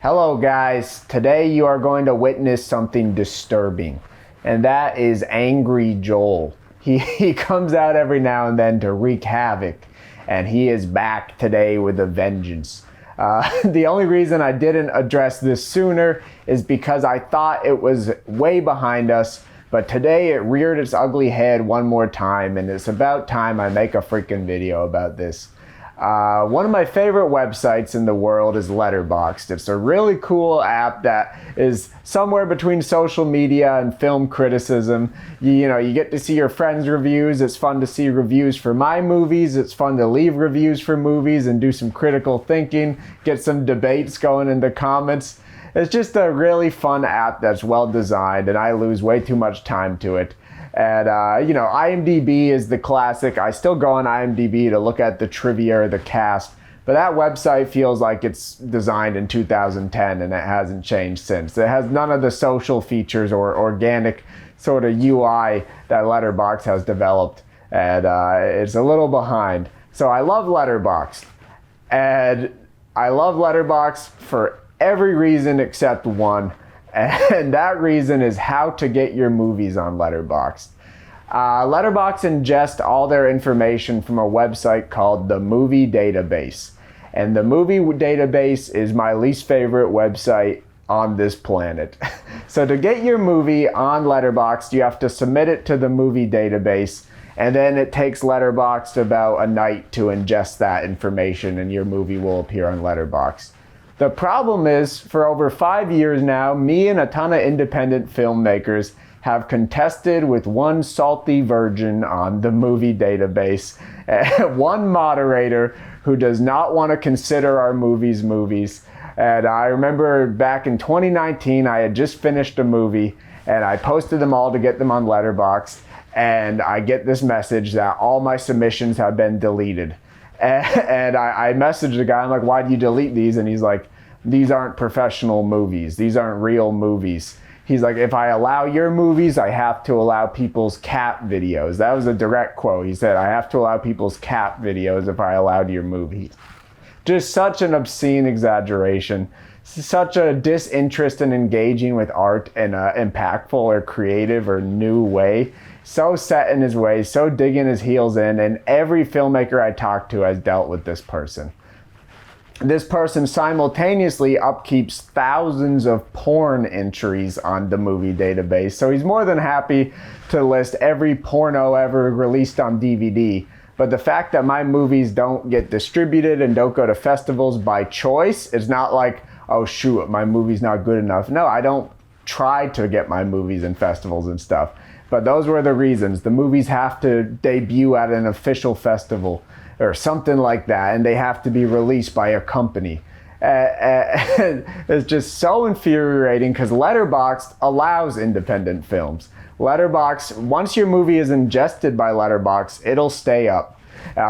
Hello guys, today you are going to witness something disturbing, and that is Angry Joel. He comes out every now and then to wreak havoc, and he is back today with a vengeance. The only reason I didn't address this sooner is because I thought it was way behind us, but today it reared its ugly head one more time, and it's about time I make a freaking video about this. One of my favorite websites in the world is Letterboxd. It's a really cool app that is somewhere between social media and film criticism. You get to see your friends' reviews. It's fun to see reviews for my movies. It's fun to leave reviews for movies and do some critical thinking, get some debates going in the comments. It's just a really fun app that's well designed, and I lose way too much time to it. And, IMDb is the classic. I still go on IMDb to look at the trivia or the cast, but that website feels like it's designed in 2010 and it hasn't changed since. It has none of the social features or organic sort of UI that Letterboxd has developed, and it's a little behind. So I love Letterboxd, and I love Letterboxd for every reason except one. And that reason is how to get your movies on Letterboxd. Letterboxd ingests all their information from a website called the Movie Database. And the Movie Database is my least favorite website on this planet. So to get your movie on Letterboxd, you have to submit it to the Movie Database, and then it takes Letterboxd about a night to ingest that information, and your movie will appear on Letterboxd. The problem is, for over 5 years now, me and a ton of independent filmmakers have contested with one salty virgin on the Movie Database, one moderator who does not want to consider our movies. And I remember back in 2019, I had just finished a movie, and I posted them all to get them on Letterboxd, and I get this message that all my submissions have been deleted. And I messaged the guy, I'm like, why do you delete these? And he's like, these aren't professional movies. These aren't real movies. He's like, if I allow your movies, I have to allow people's cat videos. That was a direct quote. He said, I have to allow people's cat videos if I allowed your movies. Just such an obscene exaggeration. Such a disinterest in engaging with art in an impactful or creative or new way. So set in his ways, so digging his heels in, and every filmmaker I talk to has dealt with this person. This person simultaneously upkeeps thousands of porn entries on the Movie Database, so he's more than happy to list every porno ever released on DVD. But the fact that my movies don't get distributed and don't go to festivals by choice, it's not like, oh shoot, my movie's not good enough. No, I don't try to get my movies in festivals and stuff. But those were the reasons. The movies have to debut at an official festival or something like that, and they have to be released by a company. It's just so infuriating because Letterboxd allows independent films. Letterboxd, once your movie is ingested by Letterboxd, it'll stay up.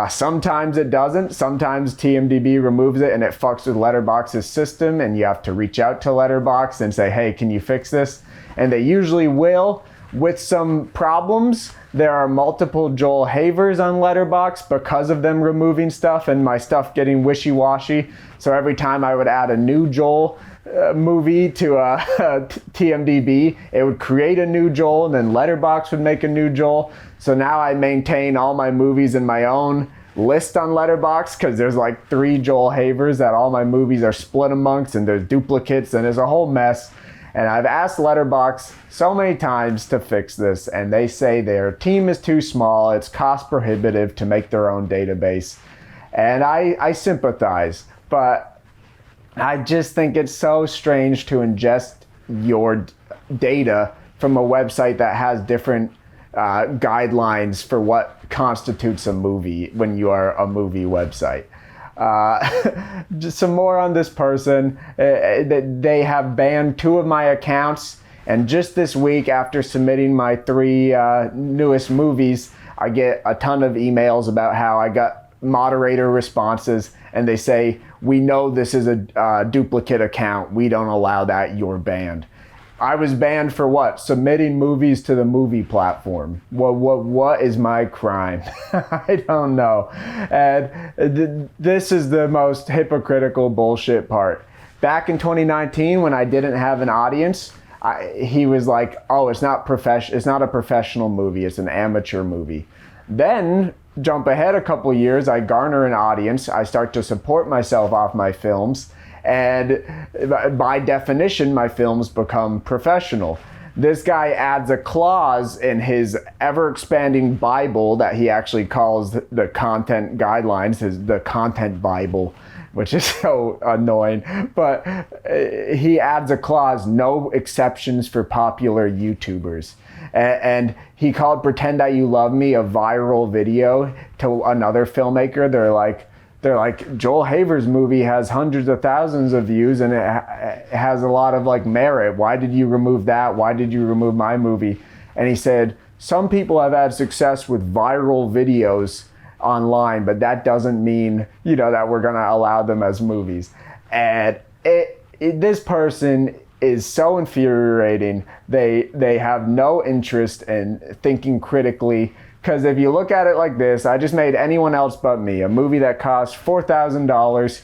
Sometimes it doesn't. Sometimes TMDB removes it and it fucks with Letterboxd's system, and you have to reach out to Letterboxd and say, hey, can you fix this? And they usually will. With some problems, there are multiple Joel Havers on Letterboxd because of them removing stuff and my stuff getting wishy-washy. So every time I would add a new Joel movie to TMDB, it would create a new Joel, and then Letterboxd would make a new Joel. So now I maintain all my movies in my own list on Letterboxd because there's like 3 Joel Havers that all my movies are split amongst, and there's duplicates, and there's a whole mess. And I've asked Letterboxd so many times to fix this, and they say their team is too small, it's cost prohibitive to make their own database. And I sympathize, but I just think it's so strange to ingest your data from a website that has different guidelines for what constitutes a movie when you are a movie website. Just some more on this person. They have banned 2 of my accounts, and just this week, after submitting my 3 newest movies, I get a ton of emails about how I got moderator responses, and they say, we know this is a duplicate account, we don't allow that, you're banned. I was banned for what? Submitting movies to the movie platform. What is my crime? I don't know. And this is the most hypocritical bullshit part. back in 2019 when I didn't have an audience, he was like, oh, it's not a professional movie, it's an amateur movie. Then jump ahead a couple years, I garner an audience, I start to support myself off my films, and by definition my films become professional. This guy adds a clause in his ever-expanding Bible that he actually calls the content guidelines, the content Bible, which is so annoying. But he adds a clause, no exceptions for popular YouTubers. And he called Pretend That You Love Me a viral video to another filmmaker. They're like, Joel Haver's movie has hundreds of thousands of views and it has a lot of like merit. Why did you remove that? Why did you remove my movie? And he said, some people have had success with viral videos online, but that doesn't mean, that we're gonna allow them as movies. And this person is so infuriating. They have no interest in thinking critically. Because if you look at it like this, I just made Anyone Else But Me, a movie that cost $4,000,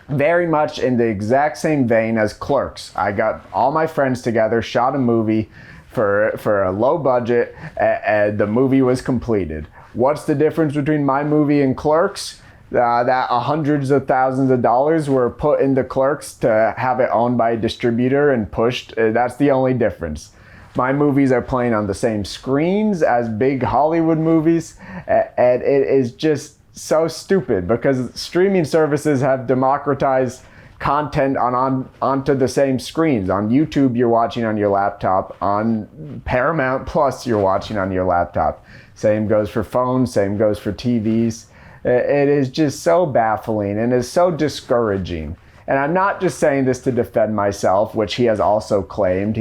very much in the exact same vein as Clerks. I got all my friends together, shot a movie for a low budget, and the movie was completed. What's the difference between my movie and Clerks? That hundreds of thousands of dollars were put into Clerks to have it owned by a distributor and pushed. That's the only difference. My movies are playing on the same screens as big Hollywood movies, and it is just so stupid because streaming services have democratized content onto the same screens. On YouTube, you're watching on your laptop. On Paramount Plus, you're watching on your laptop. Same goes for phones, same goes for TVs. It is just so baffling and is so discouraging. And I'm not just saying this to defend myself, which he has also claimed.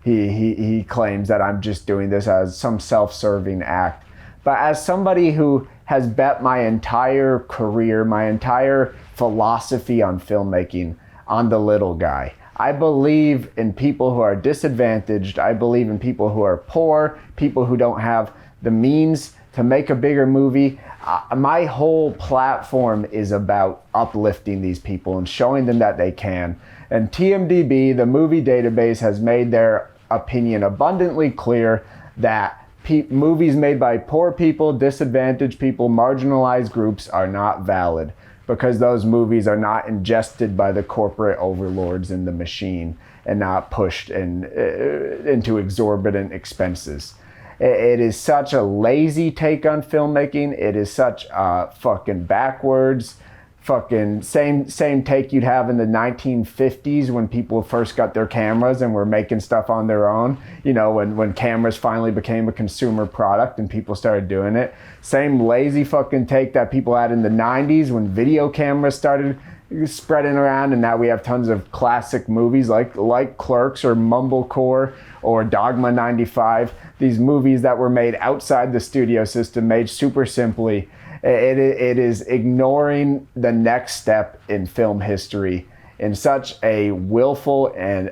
He claims that I'm just doing this as some self-serving act. But as somebody who has bet my entire career, my entire philosophy on filmmaking on the little guy, I believe in people who are disadvantaged. I believe in people who are poor, people who don't have the means to make a bigger movie. My whole platform is about uplifting these people and showing them that they can. And TMDB, the movie database, has made their opinion abundantly clear that movies made by poor people, disadvantaged people, marginalized groups are not valid because those movies are not ingested by the corporate overlords in the machine and not pushed into exorbitant expenses. It is such a lazy take on filmmaking. It is such a fucking backwards, fucking same take you'd have in the 1950s when people first got their cameras and were making stuff on their own. When cameras finally became a consumer product and people started doing it. Same lazy fucking take that people had in the 90s when video cameras started spreading around, and now we have tons of classic movies like Clerks or Mumblecore or Dogma 95. These movies that were made outside the studio system, made super simply. It is ignoring the next step in film history in such a willful and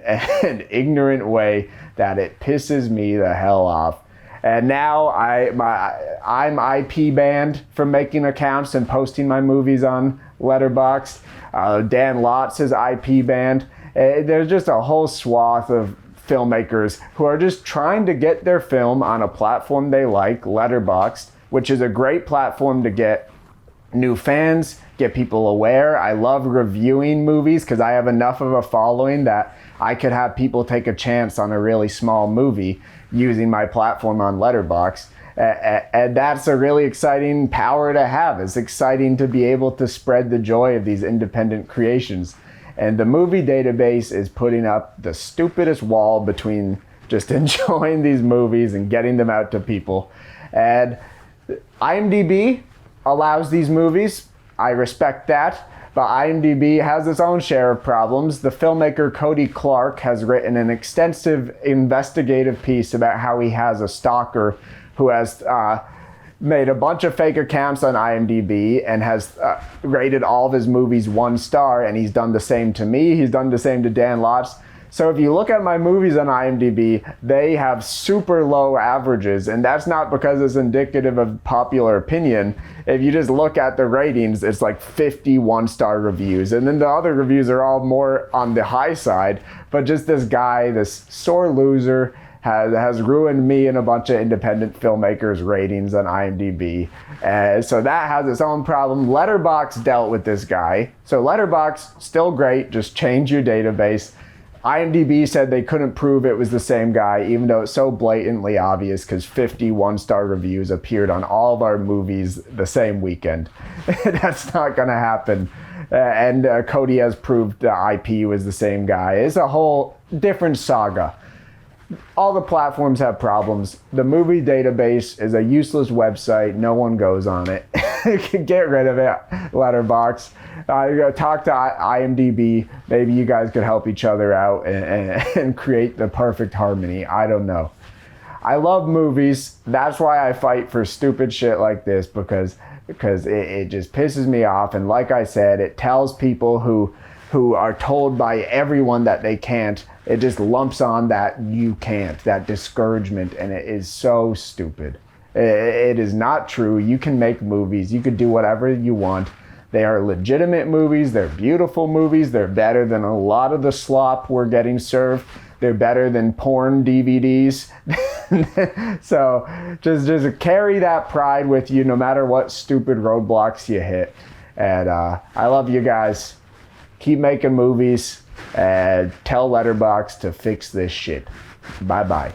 ignorant way that it pisses me the hell off. And now I'm IP banned from making accounts and posting my movies on Letterboxd. Dan Lotz is IP banned. There's just a whole swath of filmmakers who are just trying to get their film on a platform they like, Letterboxd, which is a great platform to get new fans, get people aware. I love reviewing movies because I have enough of a following that I could have people take a chance on a really small movie using my platform on Letterboxd. And that's a really exciting power to have. It's exciting to be able to spread the joy of these independent creations. And the movie database is putting up the stupidest wall between just enjoying these movies and getting them out to people. And IMDb allows these movies. I respect that. But IMDb has its own share of problems. The filmmaker Cody Clark has written an extensive investigative piece about how he has a stalker who has made a bunch of fake accounts on IMDb and has rated all of his movies 1 star, and he's done the same to me. He's done the same to Dan Lotz. So if you look at my movies on IMDb, they have super low averages, and that's not because it's indicative of popular opinion. If you just look at the ratings, it's like 50 one-star reviews, and then the other reviews are all more on the high side. But just this guy, this sore loser, has ruined me and a bunch of independent filmmakers' ratings on IMDb. So that has its own problem. Letterboxd dealt with this guy. So Letterboxd, still great, just change your database. IMDb said they couldn't prove it was the same guy, even though it's so blatantly obvious because 50 one-star reviews appeared on all of our movies the same weekend. That's not going to happen. And Cody has proved the IP was the same guy. It's a whole different saga. All the platforms have problems. The movie database is a useless website. No one goes on it. Get rid of it, Letterboxd. Talk to IMDb. Maybe you guys could help each other out and create the perfect harmony. I don't know. I love movies. That's why I fight for stupid shit like this, because it just pisses me off. And like I said, it tells people who are told by everyone that they can't. It just lumps on that you can't, that discouragement, and it is so stupid. It is not true. You can make movies. You could do whatever you want. They are legitimate movies. They're beautiful movies. They're better than a lot of the slop we're getting served. They're better than porn DVDs. So just carry that pride with you no matter what stupid roadblocks you hit. And I love you guys. Keep making movies and tell Letterboxd to fix this shit. Bye-bye.